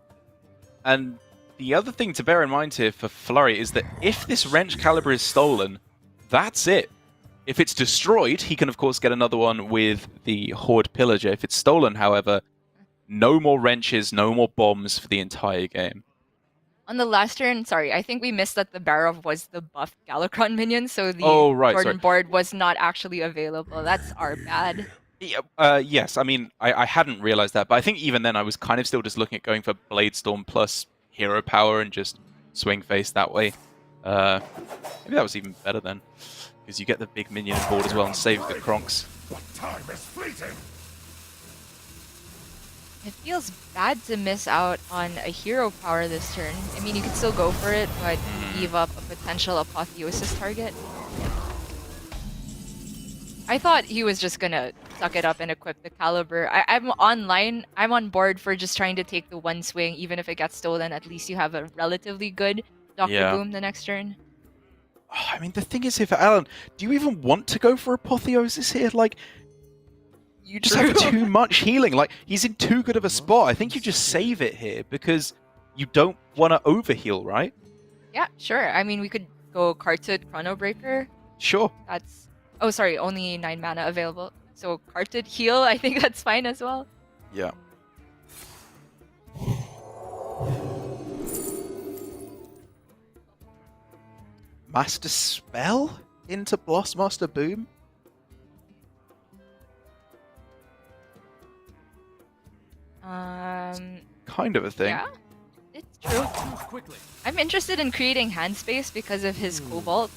And the other thing to bear in mind here for Flurry is that if this Wrench Caliber is stolen, that's it. If it's destroyed, he can of course get another one with the Horde Pillager. If it's stolen, however, no more wrenches, no more bombs for the entire game. On the last turn, sorry, I think we missed that the Barov was the buffed Galakron minion, so the Jordan board was not actually available. That's our bad. Yeah, yes, I mean, I hadn't realized that, but I think even then I was kind of still just looking at going for Bladestorm plus Hero Power and just swing face that way. Maybe that was even better then, because you get the big minion on board as well and save the Kronks. Time is fleeting. It feels bad to miss out on a Hero Power this turn. I mean, you could still go for it, but leave up a potential Apotheosis target. I thought he was just gonna suck it up and equip the Caliber. I'm online. I'm on board for just trying to take the one swing, even if it gets stolen. At least you have a relatively good Dr. Boom the next turn. Oh, I mean, the thing is here for Alan, do you even want to go for Apotheosis here? Like, you just have too much healing. Like, he's in too good of a spot. I think you just save it here because you don't want to overheal, right? Yeah, sure. I mean, we could go Kartud Chrono Breaker. Sure. That's... Oh, sorry, only 9 mana available. So Kartud heal, I think that's fine as well. Yeah. Master Spell into Blastmaster Boom? Kind of a thing. Yeah, it's true. I'm interested in creating hand space because of his Cobalt.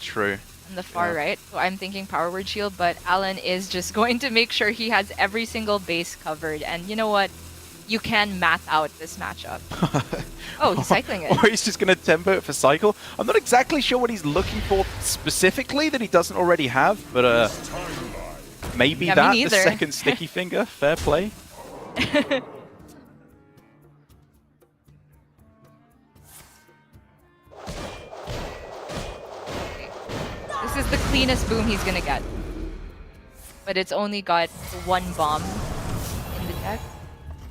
True. On the far right, so I'm thinking Power Word Shield, but Alan is just going to make sure he has every single base covered. And you know what? You can math out this matchup. Oh, he's cycling it. Or he's just going to tempo it for cycle. I'm not exactly sure what he's looking for specifically that he doesn't already have, but maybe the second Sticky Finger. Fair play. This is the cleanest boom he's gonna get. But it's only got one bomb in the deck.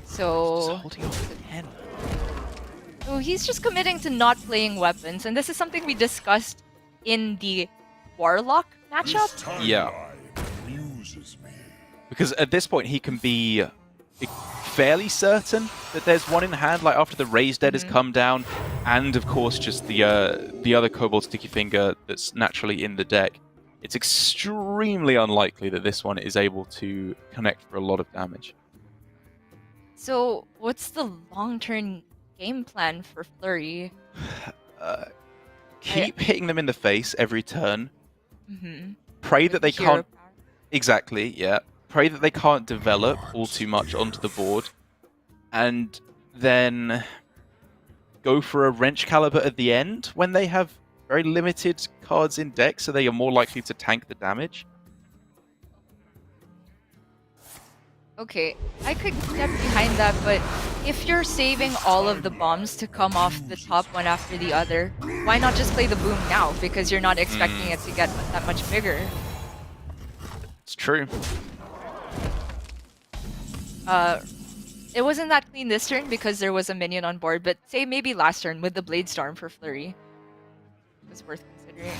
So he's just committing to not playing weapons, and this is something we discussed in the Warlock matchup. Yeah. Because at this point he can be fairly certain that there's one in hand, like after the Raised Dead has come down, and of course just the other Cobalt Sticky Finger that's naturally in the deck. it's extremely unlikely that this one is able to connect for a lot of damage. So, what's the long-term game plan for Flurry? Keep hitting them in the face every turn. Mm-hmm. Pray that they Hero can't... power. Exactly, yeah. Pray that they can't develop all too much onto the board. And then go for a Wrench Caliber at the end when they have very limited cards in deck, so they are more likely to tank the damage. Okay, I could get behind that, but if you're saving all of the bombs to come off the top one after the other, why not just play the boom now? Because you're not expecting it to get that much bigger. It's true. It wasn't that clean this turn because there was a minion on board, but say maybe last turn with the Blade Storm for Flurry. It was worth considering.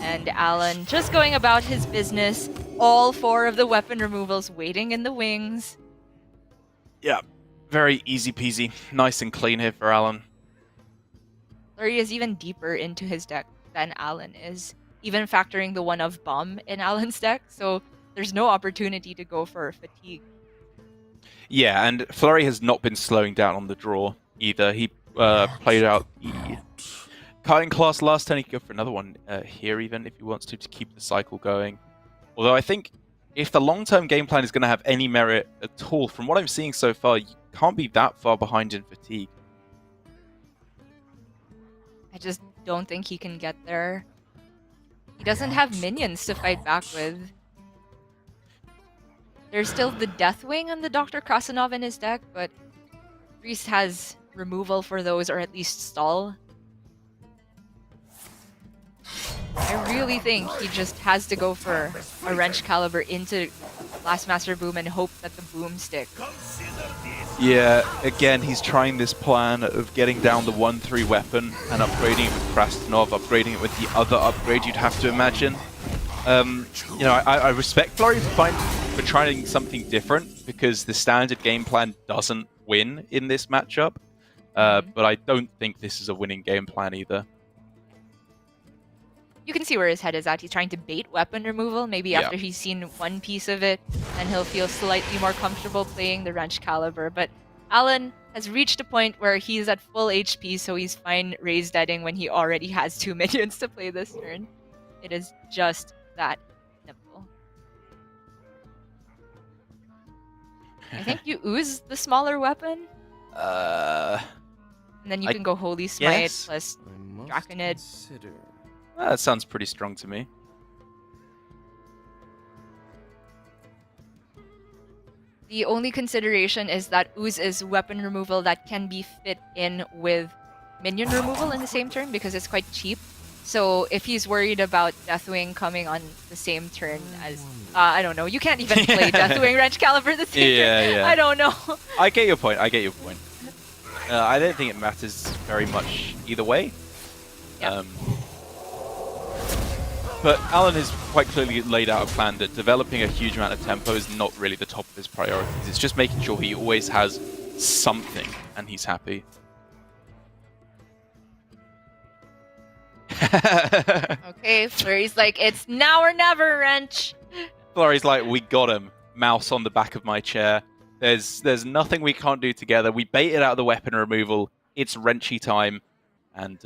And Alan just going about his business. All 4 of the weapon removals waiting in the wings. Yeah, very easy peasy. Nice and clean here for Alan. Flurry is even deeper into his deck than Alan is, even factoring the one of Bomb in Alan's deck, so there's no opportunity to go for Fatigue. Yeah, and Flurry has not been slowing down on the draw either. He played out the Cutting Class last turn. He could go for another one here even if he wants to keep the cycle going. Although I think if the long-term game plan is going to have any merit at all, from what I'm seeing so far, you can't be that far behind in Fatigue. I just don't think he can get there. He doesn't have minions to fight back with. There's still the Deathwing and the Dr. Krasanov in his deck, but Priest has removal for those, or at least stall. I really think he just has to go for a Wrench Caliber into Last Master Boom and hope that the boom stick. Yeah, again, he's trying this plan of getting down the 1/3 weapon and upgrading it with Krasanov, upgrading it with the other upgrade you'd have to imagine. You know, I respect Flurry for trying something different, because the standard game plan doesn't win in this matchup. But I don't think this is a winning game plan either. You can see where his head is at. He's trying to bait weapon removal. Maybe after he's seen one piece of it, and he'll feel slightly more comfortable playing the Wrench Caliber. But Alan has reached a point where he's at full HP, so he's fine raise deading when he already has 2 minions to play this turn. It is just that simple. I think you ooze the smaller weapon. And then you can go Holy Smite plus Draconid. That sounds pretty strong to me. The only consideration is that Ooze is weapon removal that can be fit in with minion removal in the same turn because it's quite cheap. So if he's worried about Deathwing coming on the same turn as... I don't know. You can't even play Deathwing Wrench Caliber the same turn. Yeah. I don't know. I get your point. I don't think it matters very much either way. Yep. But Alan has quite clearly laid out a plan that developing a huge amount of tempo is not really the top of his priorities. It's just making sure he always has something, and he's happy. Okay, Flurry's like, it's now or never, Wrench. Flurry's like, we got him. Mouse on the back of my chair. There's nothing we can't do together. We baited out the weapon removal. It's Wrenchy time. And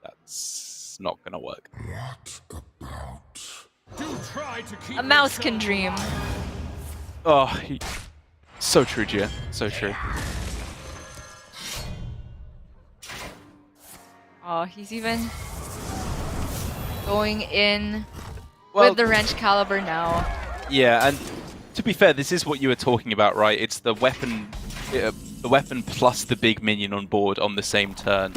that's not going to work. A mouse can dream. Oh, so true, Gia. So true. Oh, he's even going in with the Wrench Caliber now. Yeah, and to be fair, this is what you were talking about, right? It's the weapon plus the big minion on board on the same turn.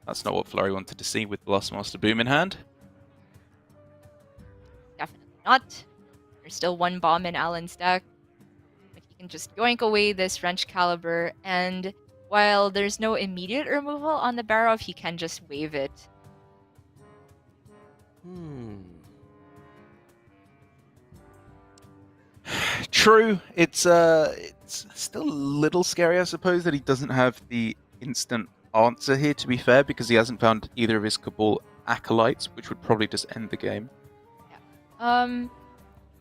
That's not what Flurry wanted to see with Blast Master Boom in hand. Definitely not. There's still one bomb in Alan's deck. But he can just yoink away this Wrench Caliber, and while there's no immediate removal on the Barov, he can just wave it. True. It's still a little scary, I suppose, that he doesn't have the instant answer here, to be fair, because he hasn't found either of his Cabal acolytes, which would probably just end the game.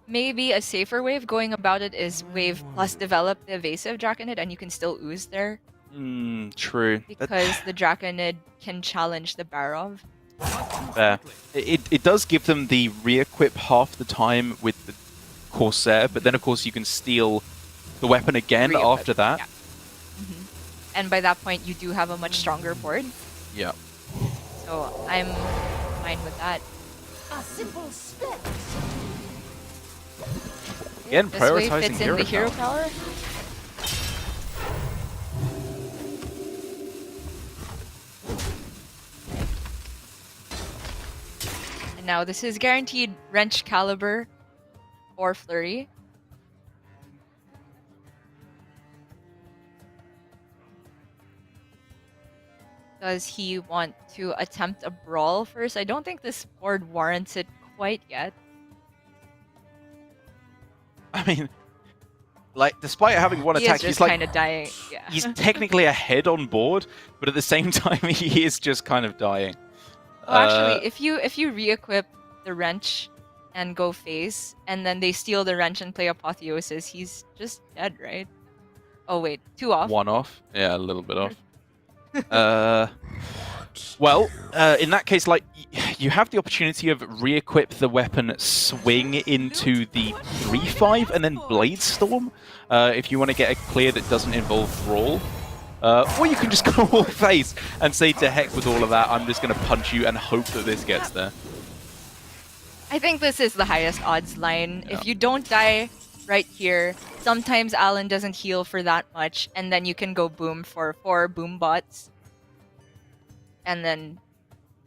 Maybe a safer way of going about it is wave plus develop the evasive Draconid, and you can still ooze there. True. Because the Draconid can challenge the Barov. Fair. It does give them the re-equip half the time with the Corsair, but then of course you can steal the weapon again Re-equip, after that. Yeah. And by that point, you do have a much stronger board. Yeah. So I'm fine with that. A simple spit. Again, This way prioritizing fits in the hero power. And now this is guaranteed Wrench Caliber or Flurry. Does he want to attempt a brawl first? I don't think this board warrants it quite yet. I mean, like, despite having one attack, He's he's like kind of dying. Yeah. he's technically ahead on board, but at the same time, he is just kind of dying. Well, actually, if you re-equip the wrench and go face, and then they steal the wrench and play Apotheosis, he's just dead, right? Oh wait, 2 off. 1 off. Yeah, a little bit off. Well, in that case, like, you have the opportunity of re-equip the weapon, swing into the 3/5, and then Blade Storm, if you want to get a clear that doesn't involve Brawl. Or you can just go all face and say, to heck with all of that, I'm just going to punch you and hope that this gets there. I think this is the highest odds line. Yeah. If you don't die right here, sometimes Alan doesn't heal for that much, and then you can go boom for 4 boom bots. And then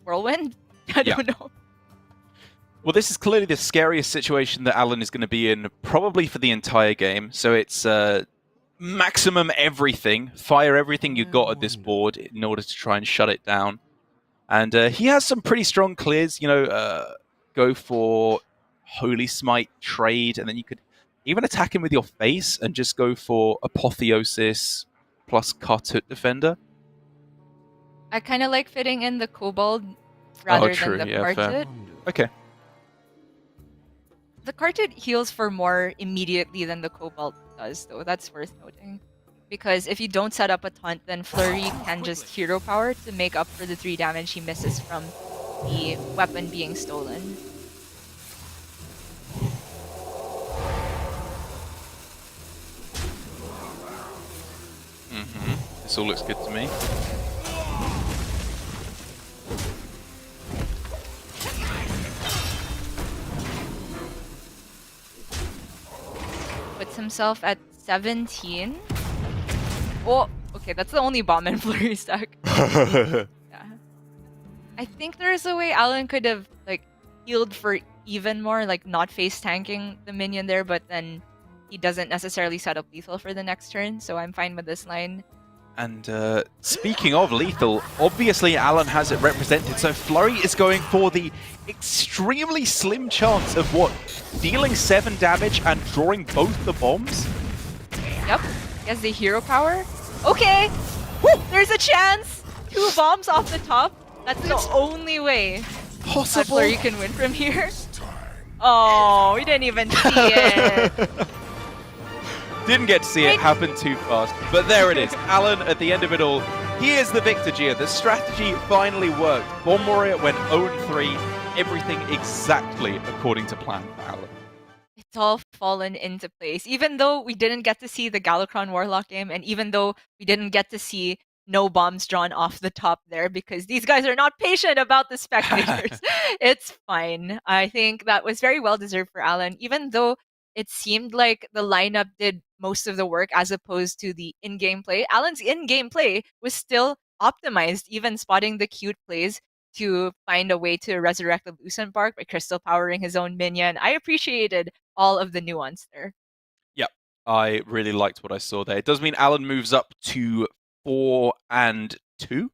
Whirlwind? I don't know. Well, this is clearly the scariest situation that Alan is going to be in, probably for the entire game. So it's maximum everything. Fire everything you got at this board in order to try and shut it down. And he has some pretty strong clears, you know, go for Holy Smite, trade, and then you could even attack him with your face and just go for Apotheosis plus Kartut Defender. I kind of like fitting in the Kobold rather than the Kartut. Okay. The Kartut heals for more immediately than the Cobalt does, though. That's worth noting. Because if you don't set up a taunt, then Flurry can just hero power to make up for the 3 damage he misses from the weapon being stolen. This all looks good to me. Puts himself at 17. Oh, okay, that's the only bomb in Flurry stack. Yeah. I think there's a way Alan could have like healed for even more, like not face tanking the minion there, but then he doesn't necessarily set up lethal for the next turn, so I'm fine with this line. And speaking of lethal, obviously Alan has it represented, so Flurry is going for the extremely slim chance of what? Dealing 7 damage and drawing both the bombs? Yep, he has the hero power. Okay, woo, there's a chance! 2 bombs off the top. That's the only way possible that Flurry can win from here. Oh, we didn't even see it. Didn't get to see it happen too fast, but there it is. Alan, at the end of it all, he is the victor, Gia. The strategy finally worked. Bomb Warrior went 0-3, everything exactly according to plan for Alan. It's all fallen into place. Even though we didn't get to see the Galakrond Warlock game, and even though we didn't get to see no bombs drawn off the top there, because these guys are not patient about the spectators. It's fine. I think that was very well deserved for Alan, even though it seemed like the lineup did most of the work as opposed to the in-game play. Alan's in-game play was still optimized, even spotting the cute plays to find a way to resurrect the Lucent Bark by crystal powering his own minion. I appreciated all of the nuance there. Yep, I really liked what I saw there. It does mean Alan moves up to 4-2.